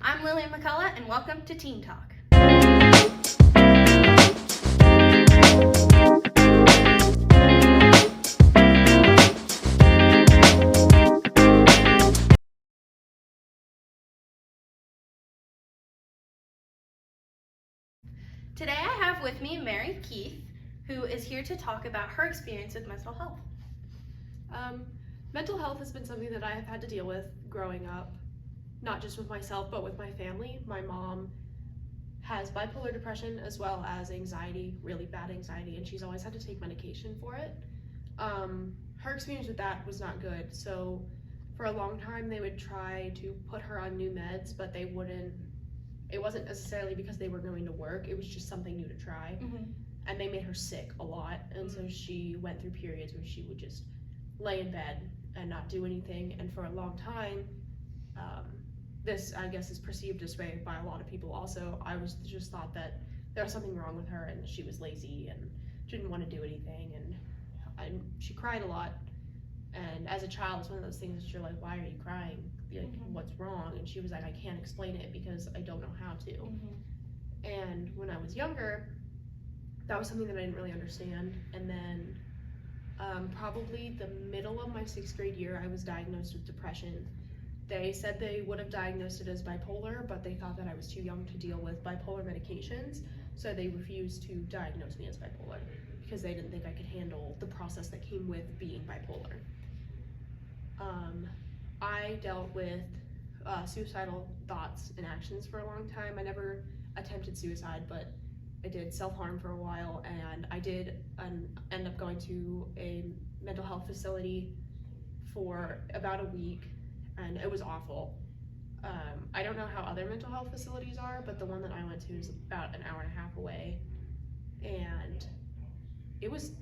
I'm Lillian McCullough, and welcome to Teen Talk. Today I have with me Mary Keith, who is here to talk about her experience with mental health. Mental health has been something that I have had to deal with growing up, not just with myself, but with my family. My mom has bipolar depression as well as anxiety, really bad anxiety, and she's always had to take medication for it. Her experience with that was not good, so for a long time they would try to put her on new meds, but they wouldn't. It wasn't necessarily because they were going to work, it was just something new to try. And they made her sick a lot, and so she went through periods where she would just lay in bed and not do anything, and for a long time, this I guess is perceived this way by a lot of people also. I was just thought that there was something wrong with her and she was lazy and didn't want to do anything, and she cried a lot. And as a child, it's one of those things that you're like, why are you crying? Like, what's wrong? And she was like, I can't explain it because I don't know how to. And when I was younger, that was something that I didn't really understand. And then probably the middle of my 6th grade year, I was diagnosed with depression. They said they would have diagnosed it as bipolar, but they thought that I was too young to deal with bipolar medications, so they refused to diagnose me as bipolar because they didn't think I could handle the process that came with being bipolar. I dealt with suicidal thoughts and actions for a long time. I never attempted suicide, but I did self-harm for a while, and I did end up going to a mental health facility for about a week, and it was awful. I don't know how other mental health facilities are, but the one that I went to is about an hour and a half away, and it was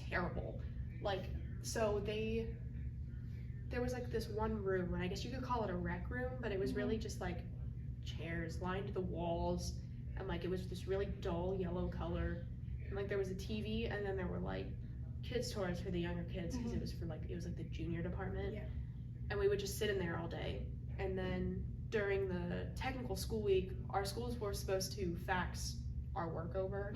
terrible. Like, so there was like this one room, and I guess you could call it a rec room, but it was really just like chairs lined the walls, and like it was this really dull yellow color, and like there was a TV, and then there were like kids toys for the younger kids because it was like the junior department. And we would just sit in there all day. And then during the technical school week, our schools were supposed to fax our work over,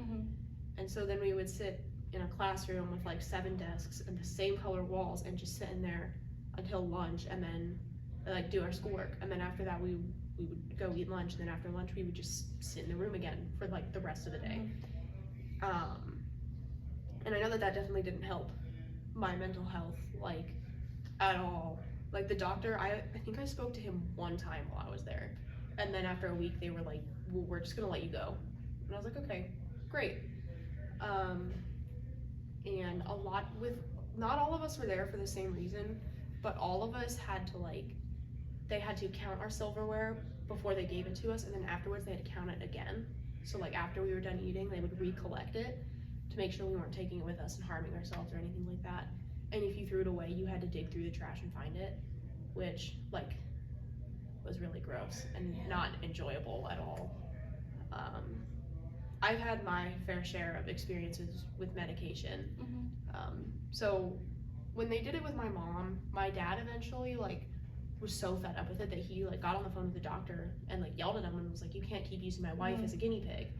and so then we would sit in a classroom with like 7 desks and the same color walls and just sit in there until lunch, and then like do our schoolwork. And then after that we would go eat lunch, and then after lunch we would just sit in the room again for like the rest of the day. And I know that definitely didn't help my mental health like at all. Like the doctor, I think I spoke to him one time while I was there, and then after a week they were like, well, we're just gonna let you go. And I was like, okay, great. And not all of us were there for the same reason, but all of us had to they had to count our silverware before they gave it to us, and then afterwards they had to count it again. So like after we were done eating, they would recollect it to make sure we weren't taking it with us and harming ourselves or anything like that. And if you threw it away, you had to dig through the trash and find it, which like was really gross and not enjoyable at all. I've had my fair share of experiences with medication. So when they did it with my mom, my dad eventually was so fed up with it that he got on the phone with the doctor and yelled at him and was like, you can't keep using my wife as a guinea pig.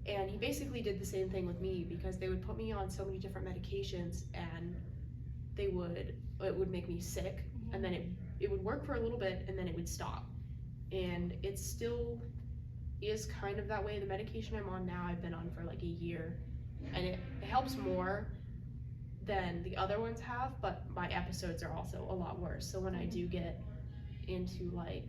And he basically did the same thing with me, because they would put me on so many different medications, and it would make me sick, and then it would work for a little bit, and then it would stop. And it still is kind of that way. The medication I'm on now, I've been on for like a year, and it helps more than the other ones have, but my episodes are also a lot worse. So when I do get into my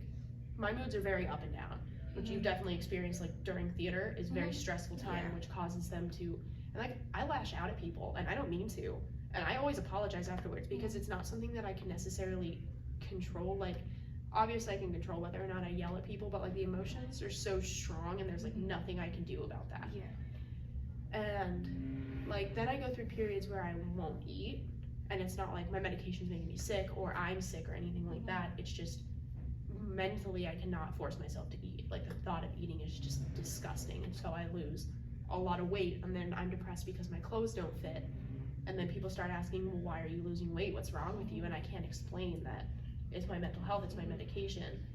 moods are very up and down, which you've definitely experienced during theater is very stressful time, which causes them to, and I lash out at people, and I don't mean to, and I always apologize afterwards, because it's not something that I can necessarily control. Obviously I can control whether or not I yell at people, but the emotions are so strong, and there's nothing I can do about that. And then I go through periods where I won't eat, and it's not my medication's making me sick or I'm sick or anything like that. It's just mentally I cannot force myself to eat. The thought of eating is just disgusting, and so I lose a lot of weight, and then I'm depressed because my clothes don't fit, and then people start asking, well, why are you losing weight, what's wrong with you? And I can't explain that it's my mental health, it's my medication.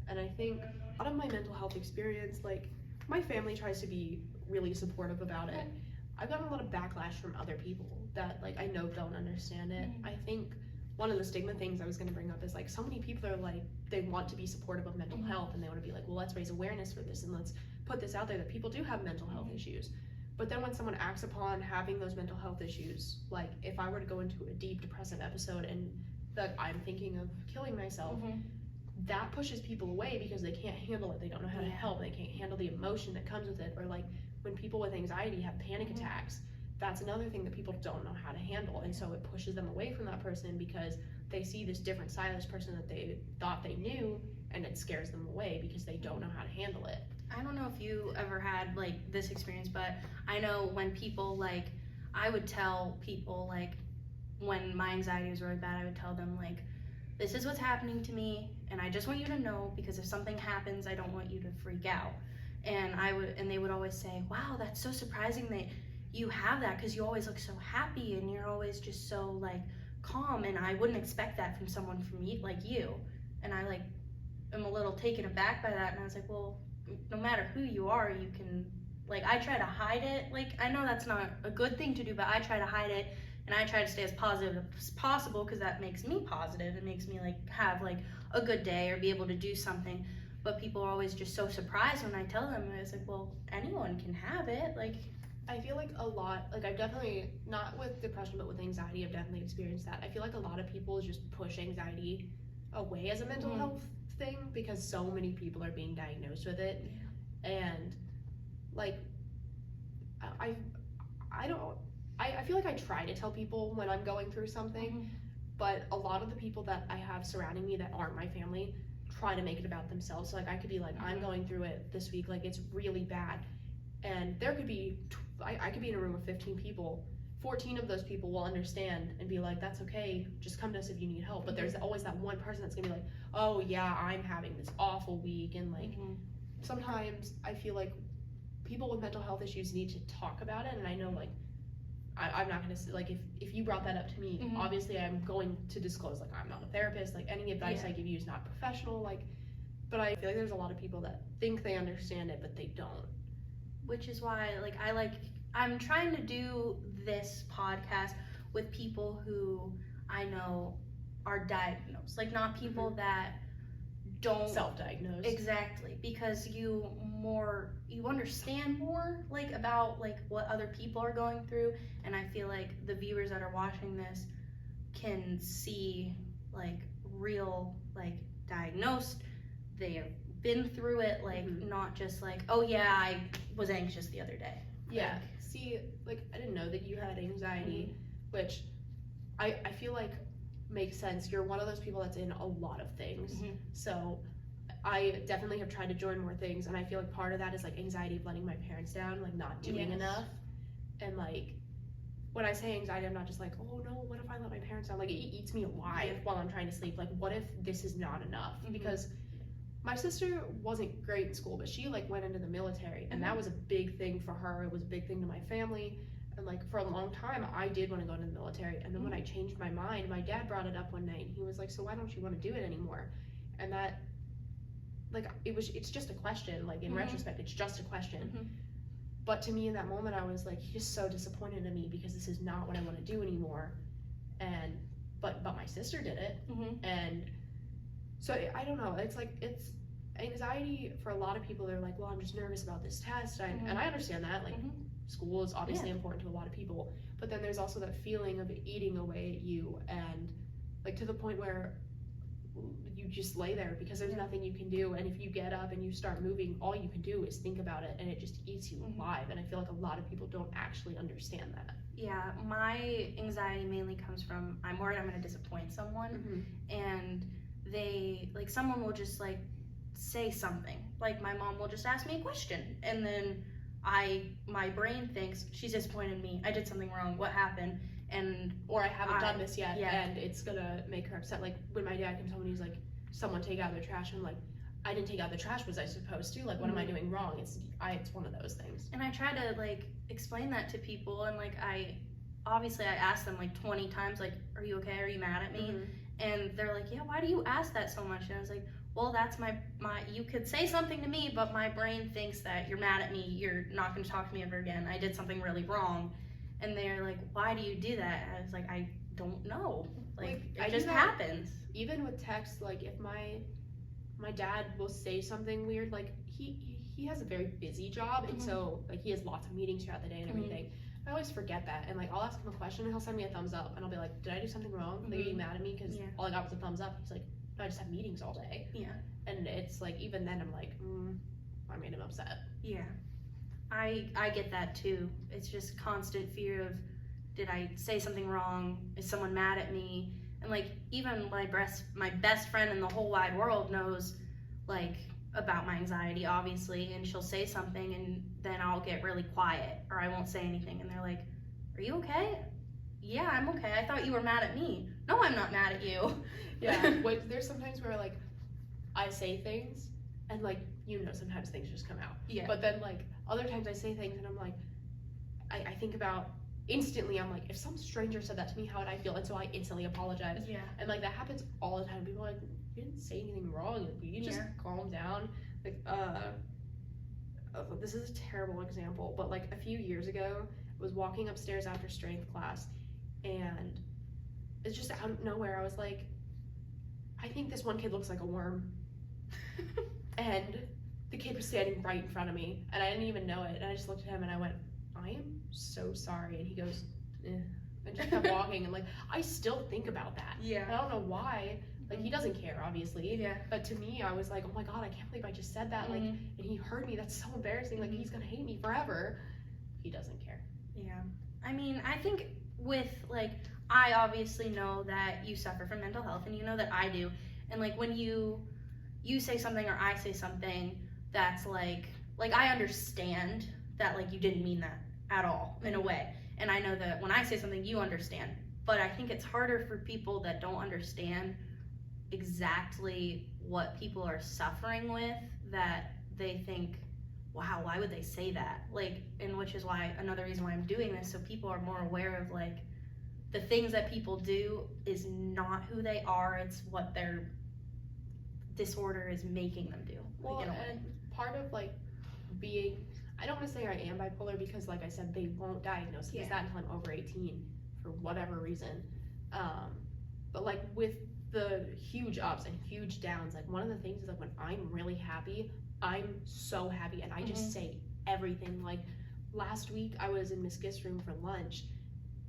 And I think a lot of my mental health experience, like, my family tries to be really supportive about it. I've gotten a lot of backlash from other people that, like, I know don't understand it. I think one of the stigma things I was going to bring up is, like, so many people are like, they want to be supportive of mental health, and they want to be like, well, let's raise awareness for this and let's put this out there that people do have mental health issues. But then when someone acts upon having those mental health issues, like if I were to go into a deep depressive episode and that I'm thinking of killing myself, that pushes people away because they can't handle it. They don't know how to help. They can't handle the emotion that comes with it. Or like when people with anxiety have panic attacks, that's another thing that people don't know how to handle. And so it pushes them away from that person because they see this different side of this person that they thought they knew, and it scares them away because they don't know how to handle it. I don't know if you ever had like this experience, but I know when people like, I would tell people like when my anxiety was really bad, I would tell them like, this is what's happening to me and I just want you to know, because if something happens, I don't want you to freak out. And they would always say, wow, that's so surprising that you have that, because you always look so happy and you're always just so like calm, and I wouldn't expect that from someone from you, like you. And I like am a little taken aback by that, and I was like, well, no matter who you are, you can, like, I try to hide it. Like, I know that's not a good thing to do, but I try to hide it, and I try to stay as positive as possible, because that makes me positive. It makes me like have like a good day or be able to do something. But people are always just so surprised when I tell them. And it's like, well, anyone can have it. Like, I feel like a lot, like I've definitely, not with depression, but with anxiety, I've definitely experienced that. I feel like a lot of people just push anxiety away as a mental health thing because so many people are being diagnosed with it. And like, I feel like I try to tell people when I'm going through something, but a lot of the people that I have surrounding me that aren't my family try to make it about themselves. So like I could be like, I'm going through it this week, like it's really bad. And there could be, I could be in a room with 15 people, 14 of those people will understand and be like, that's okay, just come to us if you need help. But there's always that one person that's gonna be like, oh yeah, I'm having this awful week. And like, sometimes I feel like people with mental health issues need to talk about it. And I know like, I'm not gonna say, like, if you brought that up to me, obviously I'm going to disclose, like, I'm not a therapist, like any advice I give you is not professional, like, but I feel like there's a lot of people that think they understand it, but they don't. Which is why, like, I'm trying to do this podcast with people who I know are diagnosed, like not people that don't self-diagnose. Exactly, because you understand more like about like what other people are going through, and I feel like the viewers that are watching this can see like real, like diagnosed, they have been through it, like not just like, oh yeah, I was anxious the other day. Yeah. Like, see, like I didn't know that you had anxiety, which I feel like makes sense. You're one of those people that's in a lot of things. So I definitely have tried to join more things, and I feel like part of that is like anxiety of letting my parents down, like not doing enough. And like when I say anxiety, I'm not just like, oh no, what if I let my parents down? Like it eats me alive while I'm trying to sleep. Like what if this is not enough? Because my sister wasn't great in school, but she like went into the military, and that was a big thing for her. It was a big thing to my family. And like for a long time, I did want to go into the military. And then when I changed my mind, my dad brought it up one night, and he was like, so why don't you want to do it anymore? And that, like, it's just a question. Like in retrospect, it's just a question. But to me in that moment, I was like, he's so disappointed in me because this is not what I want to do anymore. And, but my sister did it. And so I don't know, it's like, it's anxiety for a lot of people. They're like, well, I'm just nervous about this test. And I understand that, like, school is obviously important to a lot of people, but then there's also that feeling of it eating away at you, and like to the point where you just lay there because there's nothing you can do. And if you get up and you start moving, all you can do is think about it, and it just eats you alive. And I feel like a lot of people don't actually understand that. Yeah, my anxiety mainly comes from, I'm worried I'm going to disappoint someone, and they, like, someone will just like say something, like my mom will just ask me a question, and then my brain thinks she's disappointed in me, I did something wrong, what happened? And or I haven't done this yet, and it's gonna make her upset. Like when my dad comes home and he's like, someone take out their trash, I'm like, I didn't take out the trash, was I supposed to? Like what am I doing wrong? It's one of those things. And I try to like explain that to people, and like I asked them like 20 times, like, are you okay, are you mad at me? And they're like, yeah, why do you ask that so much? And I was like, well, that's my you could say something to me, but my brain thinks that you're mad at me, you're not going to talk to me ever again, I did something really wrong. And they're like, why do you do that? And I was like, I don't know, like it just happens. Even with text, like if my dad will say something weird, like he has a very busy job, and so like he has lots of meetings throughout the day and everything. I always forget that, and like I'll ask him a question and he'll send me a thumbs up, and I'll be like, did I do something wrong? Like, are you mad at me because all I got was a thumbs up? He's like, no, I just have meetings all day. And it's like, even then I'm like, I made him upset. I get that too. It's just constant fear of, did I say something wrong? Is someone mad at me? And like even my best friend in the whole wide world knows like about my anxiety, obviously, and she'll say something and then I'll get really quiet or I won't say anything, and they're like, are you okay? Yeah, I'm okay. I thought you were mad at me. No, I'm not mad at you. There's sometimes where like I say things and like, sometimes things just come out. But then like other times I say things and I'm like, I think about instantly, I'm like, if some stranger said that to me, how would I feel? And so I instantly apologize. And like that happens all the time. People are like, you didn't say anything wrong. You just calm down. Like, this is a terrible example, but like a few years ago, I was walking upstairs after strength class, and it's just out of nowhere. I was like, I think this one kid looks like a worm. And the kid was standing right in front of me, and I didn't even know it. And I just looked at him and I went, I am so sorry. And he goes, and just kept walking. And like, I still think about that. I don't know why. Like, he doesn't care, obviously. But to me, I was like, oh my God, I can't believe I just said that. Like, and he heard me. That's so embarrassing. Like, he's gonna hate me forever. He doesn't care. I mean, I think with like, I obviously know that you suffer from mental health, and you know that I do. And like, when you say something or I say something that's like I understand that like you didn't mean that at all in a way. And I know that when I say something, you understand. But I think it's harder for people that don't understand exactly what people are suffering with, that they think, wow, why would they say that? Like, and which is why, another reason why I'm doing this, so people are more aware of like, the things that people do is not who they are, it's what their disorder is making them do. Well, and part of like being, I don't want to say I am bipolar, because like I said, they won't diagnose me as that until I'm over 18 for whatever reason. But like with the huge ups and huge downs, like one of the things is like when I'm really happy, I'm so happy, and I just say everything. Like last week I was in Miss Gift's room for lunch,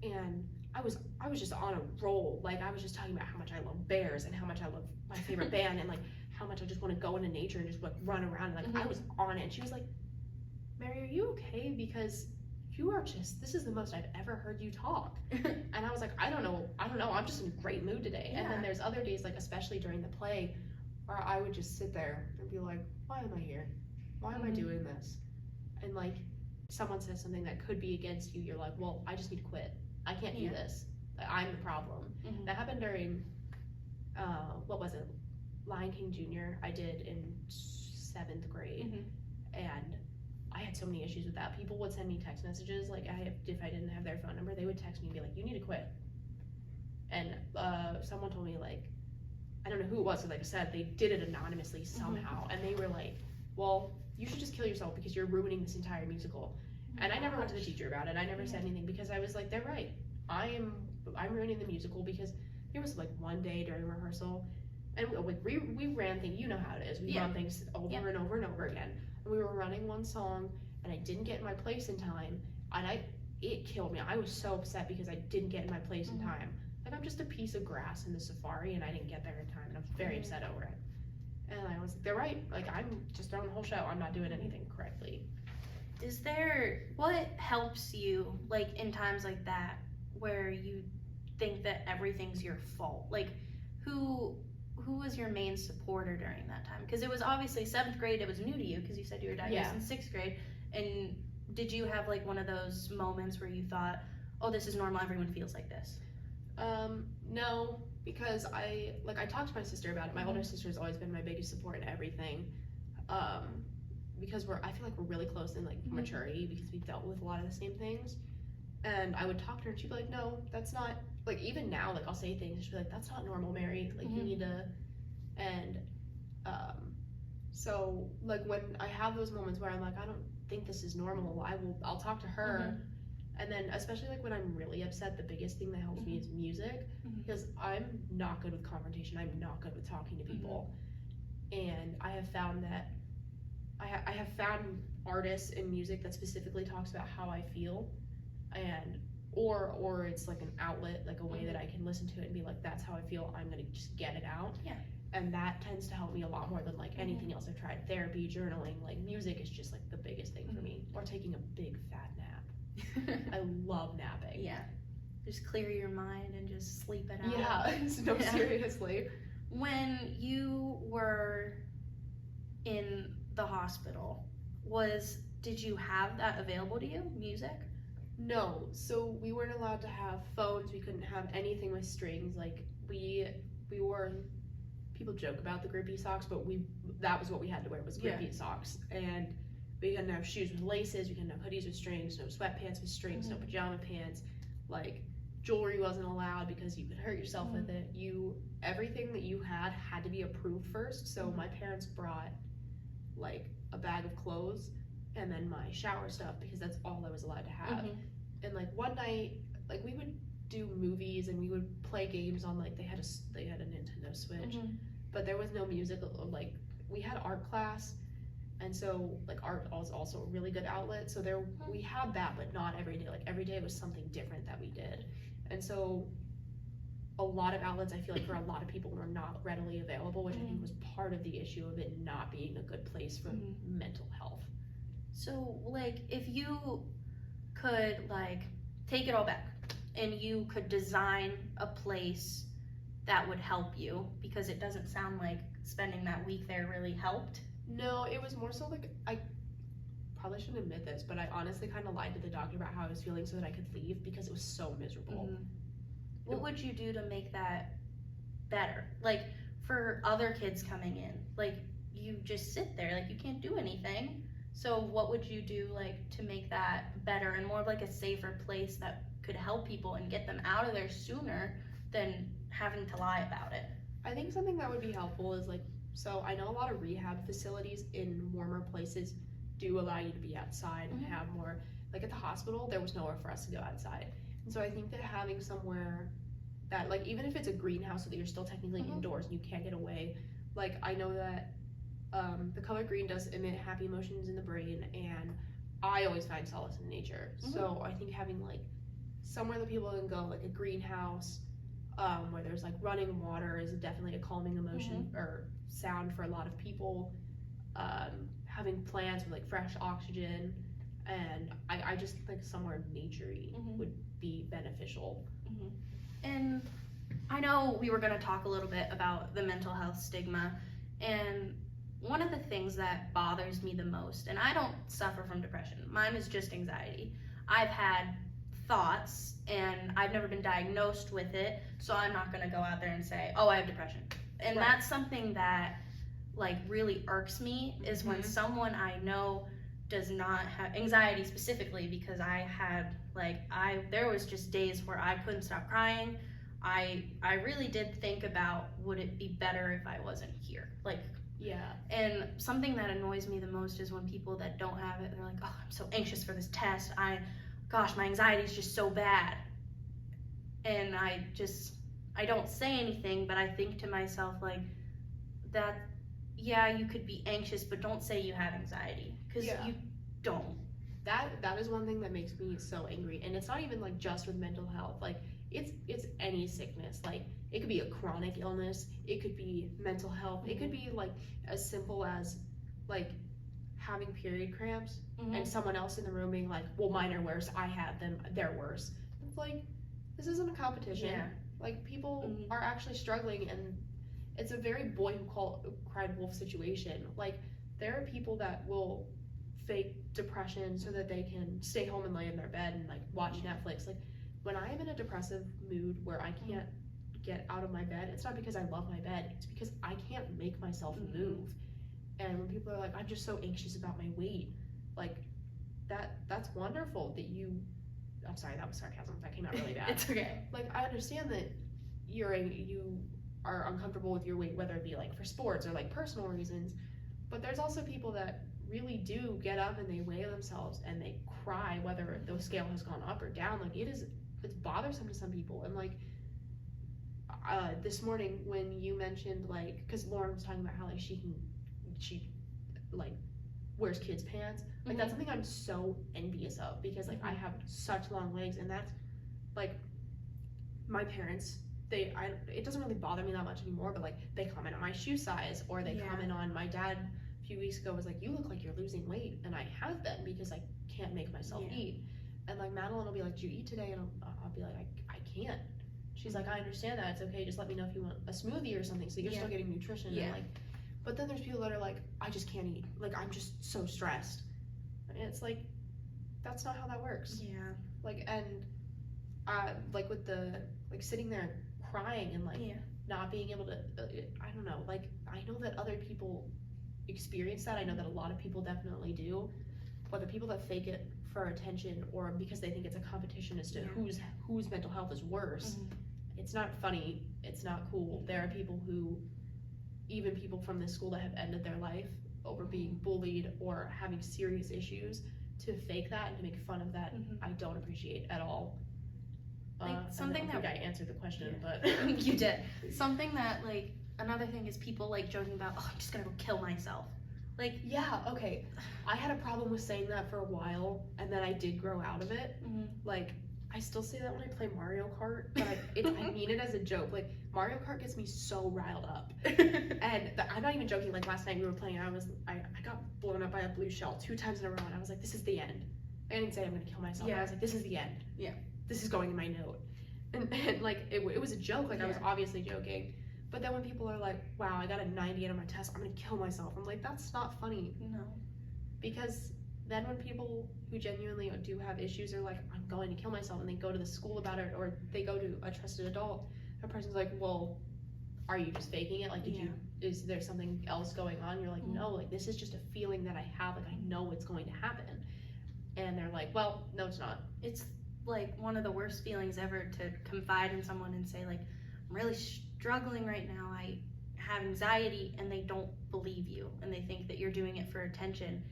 and I was just on a roll. Like I was just talking about how much I love bears and how much I love my favorite band, and like how much I just want to go into nature and just like run around. Like I was on it. And she was like, Mary, are you okay? Because you are just, this is the most I've ever heard you talk. And I was like, I don't know, I'm just in a great mood today. And then there's other days, like especially during the play, where I would just sit there and be like, why am I here? Why am I doing this? And like someone says something that could be against you, you're like, well, I just need to quit. I can't do this. I'm the problem. That happened during, what was it? Lion King Jr. I did in 7th grade. And I had so many issues with that. People would send me text messages, like if I didn't have their phone number, they would text me and be like, you need to quit. And someone told me, like, I don't know who it was, like I said, they did it anonymously somehow, and they were like, well, you should just kill yourself because you're ruining this entire musical. And I never went to the teacher about it. I never said anything, because I was like, they're right. I'm ruining the musical, because there was like one day during rehearsal, and we ran things, you know how it is, we run things over and over and over again. And we were running one song, and I didn't get in my place in time, and it killed me. I was so upset because I didn't get in my place in time. Like, I'm just a piece of grass in the safari, and I didn't get there in time, and I was very upset over it. And I was like, they're right. Like, I'm just throwing the whole show. I'm not doing anything correctly. What helps you, like, in times like that, where you think that everything's your fault? Like, who was your main supporter during that time? Because it was obviously 7th grade, it was new to you, because you said you were diagnosed in 6th grade. And did you have like one of those moments where you thought, oh, this is normal, everyone feels like this? No, because I talked to my sister about it. My older sister has always been my biggest support in everything. Because I feel like we're really close in like maturity, because we've dealt with a lot of the same things. And I would talk to her, and she'd be like, no, that's not, like, even now, like, I'll say things, and she'd be like, that's not normal, Mary, like, you need to, and So like when I have those moments where I'm like, I don't think this is normal, I'll talk to her. And then especially like when I'm really upset, the biggest thing that helps me is music, because I'm not good with confrontation. I'm not good with talking to people. And I have found that I have found artists in music that specifically talks about how I feel, and or it's like an outlet, like a way that I can listen to it and be like, that's how I feel, I'm gonna just get it out. Yeah. And that tends to help me a lot more than like anything else I've tried. Therapy, journaling, like music is just like the biggest thing for me. Or taking a big fat nap. I love napping. Yeah. Just clear your mind and just sleep it out. Yeah, no, seriously. When you were in the hospital, did you have that available to you, music? No, so we weren't allowed to have phones. We couldn't have anything with strings. Like we wore, people joke about the grippy socks, but that was what we had to wear, was grippy socks. And we couldn't have shoes with laces, we couldn't have hoodies with strings, no sweatpants with strings, no pajama pants. Like jewelry wasn't allowed because you could hurt yourself with it. Everything that you had to be approved first. So my parents brought like a bag of clothes and then my shower stuff, because that's all I was allowed to have. And like one night, like we would do movies and we would play games on, like they had a Nintendo Switch, but there was no music. Like we had art class, and so like art was also a really good outlet. So we had that, but not every day. Like every day was something different that we did. And so a lot of outlets, I feel like for a lot of people, were not readily available, which I think was part of the issue of it not being a good place for mental health. So like if you could like take it all back and you could design a place that would help you, because it doesn't sound like spending that week there really helped. No, it was more so like, I probably shouldn't admit this, but I honestly kind of lied to the doctor about how I was feeling so that I could leave, because it was so miserable. What would you do to make that better? Like for other kids coming in, like you just sit there, like you can't do anything. So what would you do like to make that better and more of like a safer place that could help people and get them out of there sooner than having to lie about it? I think something that would be helpful is like, so I know a lot of rehab facilities in warmer places do allow you to be outside and have more, like at the hospital, there was nowhere for us to go outside. And so I think that having somewhere that, like, even if it's a greenhouse so that you're still technically indoors and you can't get away, like I know that the color green does emit happy emotions in the brain, and I always find solace in nature. So I think having like somewhere that people can go, like a greenhouse, where there's like running water, is definitely a calming emotion or sound for a lot of people. Having plants with like fresh oxygen, and I just think somewhere nature-y would be beneficial. And I know we were going to talk a little bit about the mental health stigma, and one of the things that bothers me the most, and I don't suffer from depression, mine is just anxiety. I've had thoughts and I've never been diagnosed with it, so I'm not going to go out there and say, oh, I have depression. And that's something that like really irks me, is when someone I know does not have anxiety, specifically because I had there was just days where I couldn't stop crying. I really did think about, would it be better if I wasn't here? And something that annoys me the most is when people that don't have it, they're like, oh, I'm so anxious for this test. Gosh, my anxiety is just so bad. And I don't say anything, but I think to myself like that, yeah, you could be anxious, but don't say you have anxiety, because you don't. That is one thing that makes me so angry, and it's not even like just with mental health. Like it's any sickness. Like it could be a chronic illness, it could be mental health, it could be like as simple as like having period cramps and someone else in the room being like, well, mine are worse, I have them, they're worse. It's like, this isn't a competition. Like people are actually struggling, and it's a very boy who cried wolf situation. Like there are people that will fake depression so that they can stay home and lay in their bed and like watch Netflix. Like when I am in a depressive mood where I can't get out of my bed, it's not because I love my bed, it's because I can't make myself move. And when people are like, I'm just so anxious about my weight, like that's wonderful that you, I'm sorry, that was sarcasm, that came out really bad. It's okay. Like I understand that you are uncomfortable with your weight, whether it be like for sports or like personal reasons, But there's also people that really do get up and they weigh themselves and they cry whether the scale has gone up or down. Like it's bothersome to some people. And like this morning when you mentioned like, because Lauren was talking about how like she like wears kids pants, like that's something I'm so envious of, because like I have such long legs, and that's like my parents, it doesn't really bother me that much anymore, but like they comment on my shoe size, or they comment on, my dad a few weeks ago was like, you look like you're losing weight, and I have been, because I can't make myself eat. And like Madeline will be like, did you eat today? And I'll be like, I can't. She's like, I understand that, it's okay, just let me know if you want a smoothie or something, so you're still getting nutrition. And like, but then there's people that are like, I just can't eat, like I'm just so stressed. And it's like, that's not how that works. Like, and like with the like sitting there crying and like not being able to I don't know, like I know that other people experience that. I know that a lot of people definitely do, but the people that fake it for attention or because they think it's a competition as to whose mental health is worse, it's not funny, it's not cool. There are people who, even people from this school, that have ended their life over being bullied or having serious issues. To fake that and to make fun of that, I don't appreciate at all. Like something I don't think I answered the question, but you did. Something that like, another thing is people like joking about, oh, I'm just gonna go kill myself. Like, yeah, okay. I had a problem with saying that for a while, and then I did grow out of it. Like, I still say that when I play Mario Kart, but I mean it as a joke. Like, Mario Kart gets me so riled up. And I'm not even joking. Like, last night we were playing, I got blown up by a blue shell 2 times in a row, and I was like, this is the end. I didn't say I'm gonna kill myself. I was like, this is the end. This is going in my note. And like, it was a joke. Like, I was obviously joking. But then when people are like, wow, I got a 98 on my test, I'm gonna kill myself. I'm like, that's not funny. No. Because then when people who genuinely do have issues are like, I'm going to kill myself, and they go to the school about it, or they go to a trusted adult, that person's like, well, are you just faking it? Like, is there something else going on? You're like, no, like, this is just a feeling that I have, like, I know it's going to happen. And they're like, well, no, it's not. It's like one of the worst feelings ever to confide in someone and say like, I'm really struggling right now, I have anxiety, and they don't believe you, and they think that you're doing it for attention,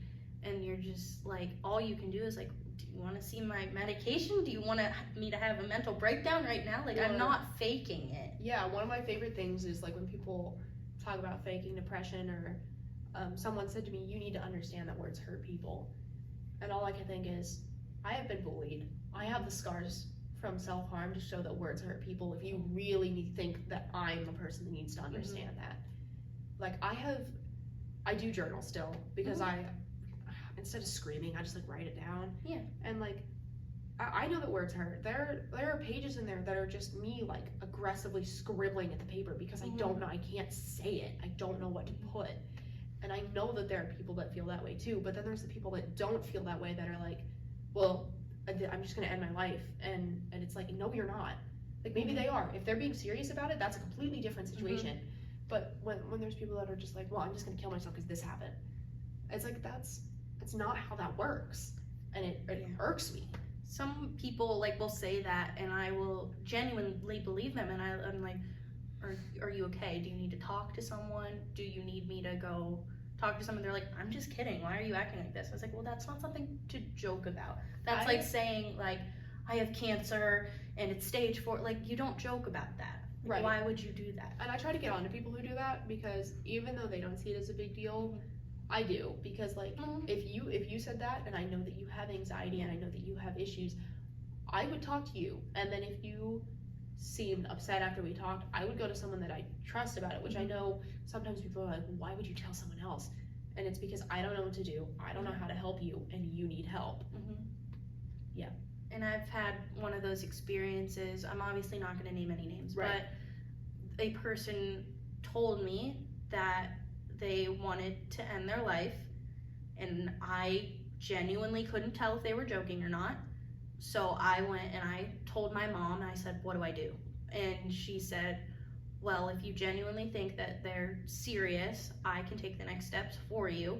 and you're just like, all you can do is like, do you want to see my medication? Do you want me to have a mental breakdown right now? Like, I'm not faking it. Yeah, one of my favorite things is like when people talk about faking depression, or someone said to me, you need to understand that words hurt people. And all I can think is, I have been bullied. I have the scars from self-harm to show that words hurt people. If you really think that I'm the person that needs to understand that. Like, I do journal still, because instead of screaming, I just like write it down. And like, I know that words hurt. There are pages in there that are just me like aggressively scribbling at the paper because I don't know, I can't say it. I don't know what to put. And I know that there are people that feel that way too, but then there's the people that don't feel that way, that are like, well, I'm just gonna end my life. And it's like, no, you're not. Like, maybe they are. If they're being serious about it, that's a completely different situation. But when there's people that are just like, well, I'm just gonna kill myself because this happened. It's like, it's not how that works. And it irks me. Some people like will say that, and I will genuinely believe them, and I'm like, are you okay? Do you need to talk to someone? Do you need me to go talk to someone? They're like, I'm just kidding, why are you acting like this? I was like, well, that's not something to joke about. That's like saying like, I have cancer and it's stage 4. Like, you don't joke about that. Like, why would you do that? And I try to get on to people who do that, because even though they don't see it as a big deal, I do. Because like, if you said that, and I know that you have anxiety, and I know that you have issues, I would talk to you. And then if you seemed upset after we talked, I would go to someone that I trust about it, which I know sometimes people are like, why would you tell someone else? And it's because I don't know what to do, I don't know how to help you, and you need help. And I've had one of those experiences. I'm obviously not going to name any names, but a person told me that they wanted to end their life, and I genuinely couldn't tell if they were joking or not. So I went and I told my mom, and I said, what do I do? And she said, well, if you genuinely think that they're serious, I can take the next steps for you.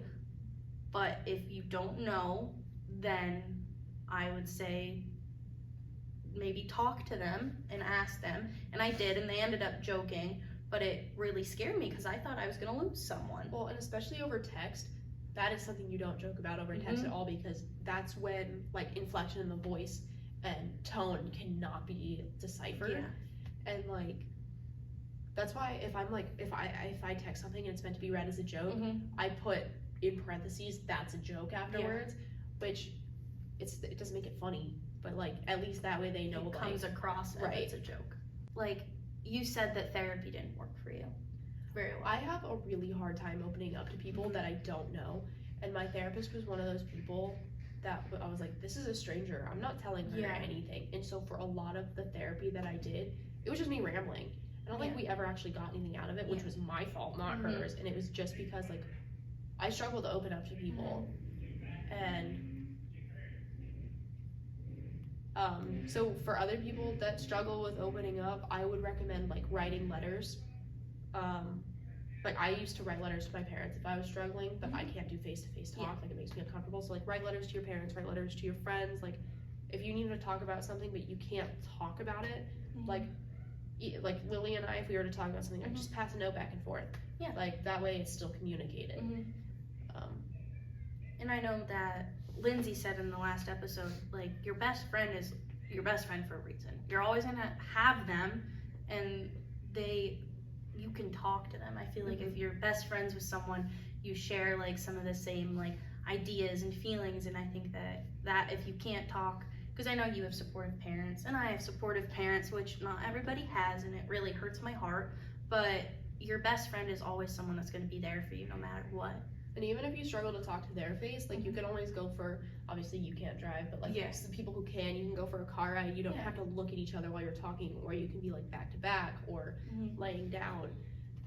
But if you don't know, then I would say maybe talk to them and ask them. And I did, and they ended up joking. but it really scared me because I thought I was going to lose someone. Well, and especially over text, that is something you don't joke about over text at all, because that's when like inflection in the voice and tone cannot be deciphered. Yeah. And like that's why if I text something and it's meant to be read as a joke, I put in parentheses that's a joke afterwards, which it doesn't make it funny, but like at least that way they know it comes across as it's a joke. Like you said that therapy didn't work for you very well. I have a really hard time opening up to people that I don't know, and my therapist was one of those people that I was like, this is a stranger, I'm not telling her anything. And so for a lot of the therapy that I did, it was just me rambling. I don't think we ever actually got anything out of it, which was my fault, not hers. And it was just because like I struggle to open up to people. And so for other people that struggle with opening up, I would recommend like writing letters. Like I used to write letters to my parents if I was struggling, but I can't do face-to-face talk. Like it makes me uncomfortable. So like write letters to your parents, write letters to your friends. Like if you need to talk about something but you can't talk about it, like Lily and I, if we were to talk about something, I'd just pass a note back and forth. Yeah. Like that way it's still communicated. And I know that Lindsay said in the last episode, like your best friend is your best friend for a reason. You're always gonna have them, and you can talk to them. I feel like if you're best friends with someone, you share like some of the same like ideas and feelings, and I think that if you can't talk, because I know you have supportive parents and I have supportive parents, which not everybody has, and it really hurts my heart, but your best friend is always someone that's going to be there for you no matter what. And even if you struggle to talk to their face, like you can always go for, obviously you can't drive, but like the people who can, you can go for a car ride. You don't have to look at each other while you're talking, or you can be like back to back or laying down.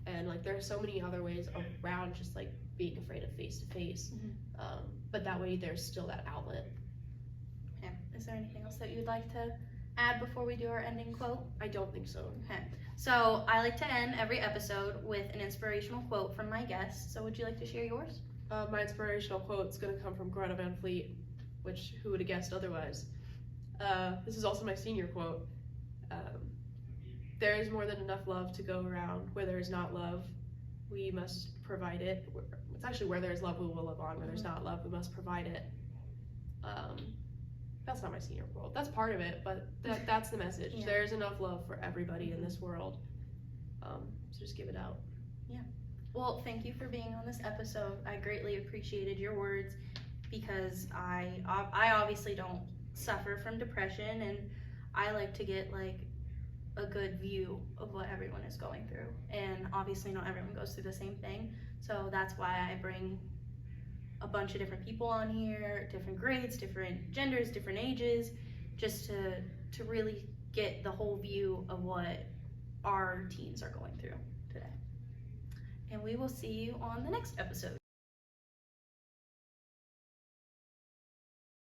And like there are so many other ways around just like being afraid of face to face. But that way there's still that outlet. Yeah. Is there anything else that you'd like to add before we do our ending quote? I don't think so. Okay. So I like to end every episode with an inspirational quote from my guests. So would you like to share yours? My inspirational quote is going to come from Greta Van Fleet, which who would have guessed otherwise? This is also my senior quote. There is more than enough love to go around. Where there is not love, we must provide it. It's actually where there is love, we will live on. Where there's not love, we must provide it. That's not my senior quote. That's part of it, but that's the message. Yeah. There's enough love for everybody in this world. So just give it out. Yeah. Well, thank you for being on this episode. I greatly appreciated your words because I obviously don't suffer from depression, and I like to get like a good view of what everyone is going through. And obviously not everyone goes through the same thing. So that's why I bring a bunch of different people on here, different grades, different genders, different ages, just to really get the whole view of what our teens are going through today. And we will see you on the next episode.